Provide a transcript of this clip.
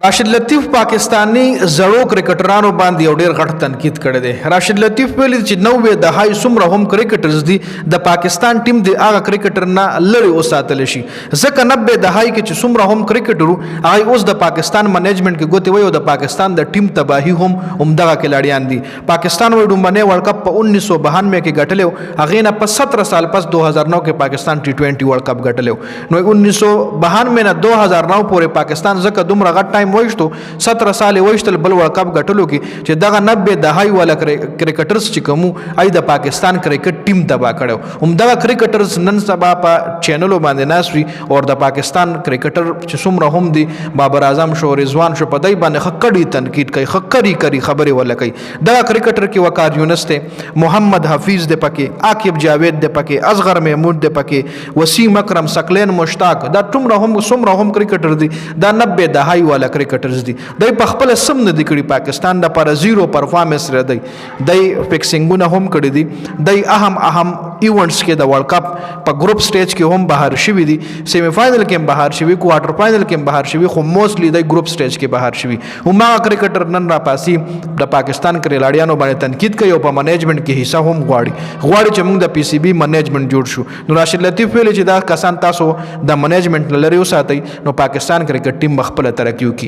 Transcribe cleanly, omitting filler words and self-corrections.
راشد لطیف پاکستانی زړو کرکټرانو باندې یو ډیر غټ تنقید کړی دی. راشد لطیف ویلي چې 90 دهای څومره هم کرکټرز دي د پاکستان ټیم د هغه کرکټر نه لرې وساتل شي، ځکه 90 دهای کې چې څومره هم کرکټرو هغه اوس د پاکستان منیجمنت کې ګوتې وایي او د پاکستان د ټیم تباهي هم دغه کھلاڑیان دي. پاکستان وایي ډومبنی ورلډ کپ په 1992 کې ګټلی، هغې نه په 17 سال پس 2009 کې پاکستان T20 ورلډ کپ ګټلی. نو 1992 نه 2009 پورې پاکستان ځکه دومره غټ ټایم وایشتو 17 سال وایشتل بل ورلډ کپ ګټلو کې چې دغه 90 دهای والا کرکټرز چې کومو ای د پاکستان کرکټ ټیم تبا کړو. همدغه کرکټرز نن سبا په چینلو باندې ناسوي او د پاکستان کرکټر چې څومره هم دي بابر اعظم شو، رضوان شو، په دای باندې خکړی تنقید کوي، خکړی کوي خبرې ولا کوي. دغه کرکټر کې وقار یونس ته، محمد حفیظ د پکې، عاقب جاوید د پکې، اصغر محمود د پکې، وسیم اکرم، ثقلین مشتاق، دا څومره هم کرکټر دي دا 90 دهای والا کرکټرز دي. دای په خپل سم نه دی کړي، پاکستان د پر زیرو پرفارمنس را دی، دای فکسینګونه هم کړی دي، دای اهم ایونټس کې د ورلډ کپ په ګروپ سټیج کې هم بهر شوي دي، سیمی فائنل کې هم بهر شوي، کوارټر فائنل کې هم بهر شوي، خو موستلی د ګروپ سټیج کې بهر شوي. هماغه کرکټر نن را پاسي د پاکستان کھلاڑیانو باندې تنقید کوي او په منیجمنت کې حصہ هم غواړي چې موږ د پی سی بی منیجمنت جوړ شو. نو راشد لطیف ویلي چې دا کسان تاسو د منیجمنت لري وساتئ نو پاکستان کرکټ ټیم خپل ترقی وکړي.